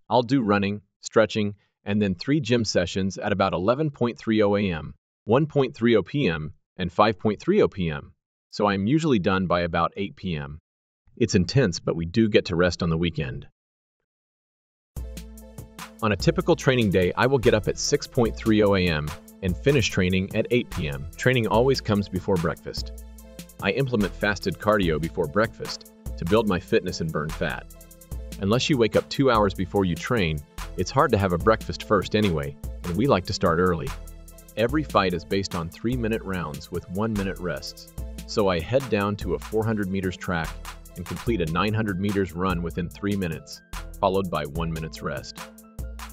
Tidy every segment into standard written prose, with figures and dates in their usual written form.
I'll do running, stretching, and then 3 gym sessions at about 11:30 a.m., 1:30 p.m., and 5:30 p.m., so I'm usually done by about 8 p.m. It's intense, but we do get to rest on the weekend. On a typical training day, I will get up at 6:30 a.m. and finish training at 8 p.m. Training always comes before breakfast. I implement fasted cardio before breakfast to build my fitness and burn fat. Unless you wake up 2 hours before you train, it's hard to have a breakfast first anyway, and we like to start early. Every fight is based on 3-minute rounds with 1-minute rests. So I head down to a 400 meters track and complete a 900 meters run within 3 minutes, followed by 1 minute's rest.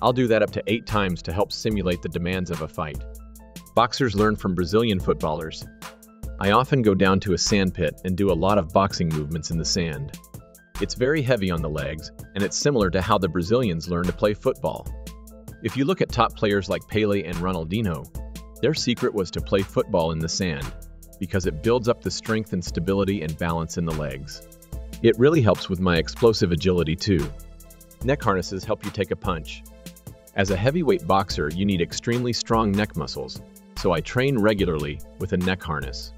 I'll do that up to 8 times to help simulate the demands of a fight. Boxers learn from Brazilian footballers. I often go down to a sand pit and do a lot of boxing movements in the sand. It's very heavy on the legs, and it's similar to how the Brazilians learn to play football. If you look at top players like Pelé and Ronaldinho, their secret was to play football in the sand, because it builds up the strength and stability and balance in the legs. It really helps with my explosive agility too. Neck harnesses help you take a punch. As a heavyweight boxer, you need extremely strong neck muscles, so I train regularly with a neck harness.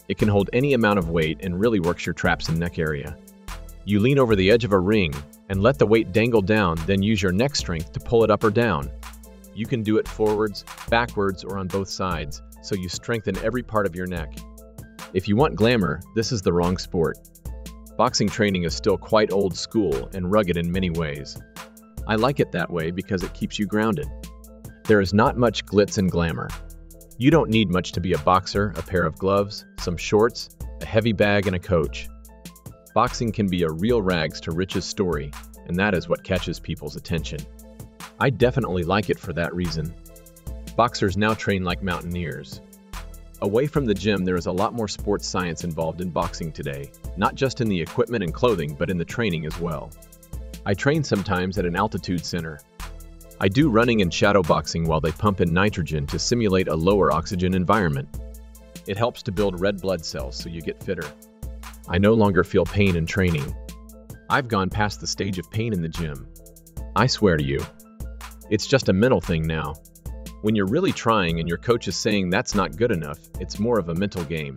It can hold any amount of weight and really works your traps and neck area. You lean over the edge of a ring and let the weight dangle down, then use your neck strength to pull it up or down. You can do it forwards, backwards, or on both sides, so you strengthen every part of your neck. If you want glamour, this is the wrong sport. Boxing training is still quite old school and rugged in many ways. I like it that way because it keeps you grounded. There is not much glitz and glamour. You don't need much to be a boxer: a pair of gloves, some shorts, a heavy bag, and a coach. Boxing can be a real rags to riches story, and that is what catches people's attention. I definitely like it for that reason. Boxers now train like mountaineers. Away from the gym, there is a lot more sports science involved in boxing today, not just in the equipment and clothing, but in the training as well. I train sometimes at an altitude center. I do running and shadow boxing while they pump in nitrogen to simulate a lower oxygen environment. It helps to build red blood cells so you get fitter. I no longer feel pain in training. I've gone past the stage of pain in the gym. I swear to you. It's just a mental thing now. When you're really trying and your coach is saying that's not good enough, it's more of a mental game.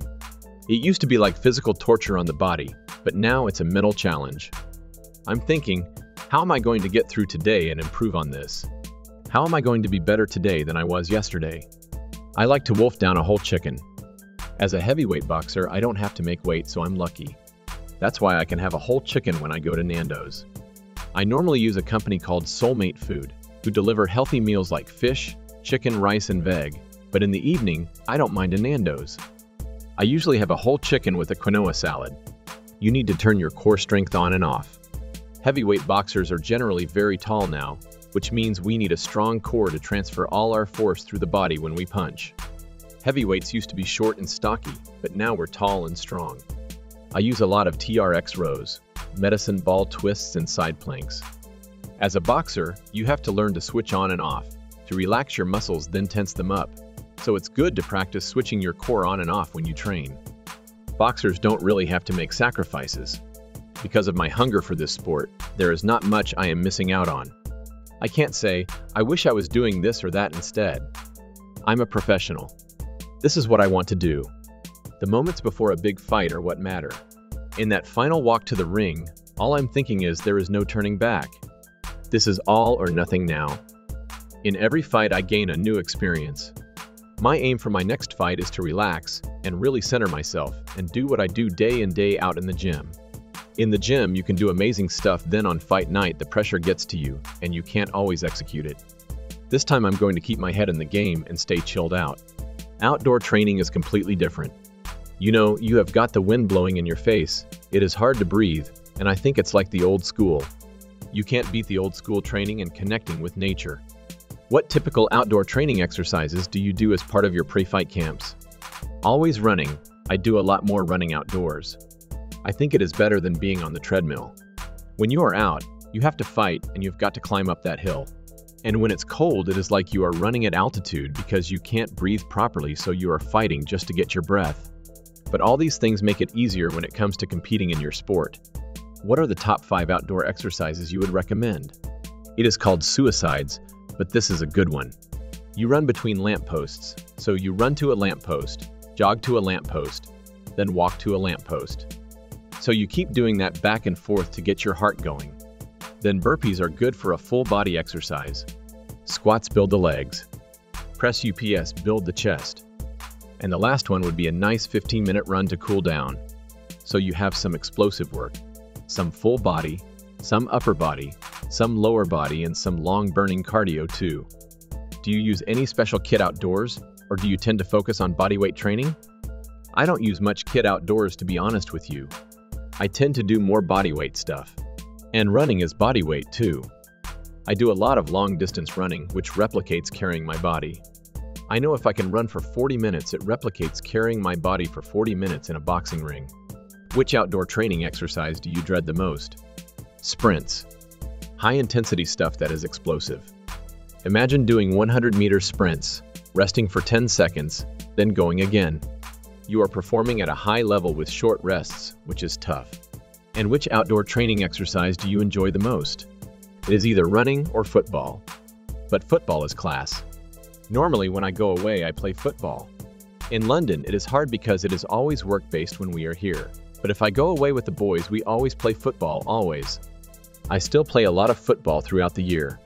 It used to be like physical torture on the body, but now it's a mental challenge. I'm thinking, how am I going to get through today and improve on this? How am I going to be better today than I was yesterday? I like to wolf down a whole chicken. As a heavyweight boxer, I don't have to make weight, so I'm lucky. That's why I can have a whole chicken when I go to Nando's. I normally use a company called Soulmate Food, who deliver healthy meals like fish, chicken, rice, and veg, but in the evening, I don't mind a Nando's. I usually have a whole chicken with a quinoa salad. You need to turn your core strength on and off. Heavyweight boxers are generally very tall now, which means we need a strong core to transfer all our force through the body when we punch. Heavyweights used to be short and stocky, but now we're tall and strong. I use a lot of TRX rows, medicine ball twists, and side planks. As a boxer, you have to learn to switch on and off, to relax your muscles then tense them up, so it's good to practice switching your core on and off when you train. Boxers don't really have to make sacrifices. Because of my hunger for this sport, there is not much I am missing out on. I can't say, I wish I was doing this or that instead. I'm a professional. This is what I want to do. The moments before a big fight are what matter. In that final walk to the ring, all I'm thinking is there is no turning back. This is all or nothing now. In every fight, I gain a new experience. My aim for my next fight is to relax and really center myself and do what I do day in, day out in the gym. In the gym, you can do amazing stuff, then on fight night, the pressure gets to you, and you can't always execute it. This time I'm going to keep my head in the game and stay chilled out. Outdoor training is completely different. You know, you have got the wind blowing in your face, it is hard to breathe, and I think it's like the old school. You can't beat the old school training and connecting with nature. What typical outdoor training exercises do you do as part of your pre-fight camps? Always running. I do a lot more running outdoors. I think it is better than being on the treadmill. When you are out, you have to fight and you've got to climb up that hill. And when it's cold, it is like you are running at altitude because you can't breathe properly, so you are fighting just to get your breath. But all these things make it easier when it comes to competing in your sport. What are the top 5 outdoor exercises you would recommend? It is called suicides, but this is a good one. You run between lampposts, so you run to a lamppost, jog to a lamppost, then walk to a lamppost. So you keep doing that back and forth to get your heart going. Then burpees are good for a full body exercise. Squats build the legs. Press ups build the chest. And the last one would be a nice 15-minute run to cool down. So you have some explosive work, some full body, some upper body, some lower body, and some long burning cardio too. Do you use any special kit outdoors, or do you tend to focus on bodyweight training? I don't use much kit outdoors, to be honest with you. I tend to do more bodyweight stuff. And running is bodyweight too. I do a lot of long distance running, which replicates carrying my body. I know if I can run for 40 minutes, it replicates carrying my body for 40 minutes in a boxing ring. Which outdoor training exercise do you dread the most? Sprints. High intensity stuff that is explosive. Imagine doing 100-meter sprints, resting for 10 seconds, then going again. You are performing at a high level with short rests, which is tough. And which outdoor training exercise do you enjoy the most? It is either running or football. But football is class. Normally when I go away, I play football. In London, it is hard because it is always work-based when we are here. But if I go away with the boys, we always play football, always. I still play a lot of football throughout the year.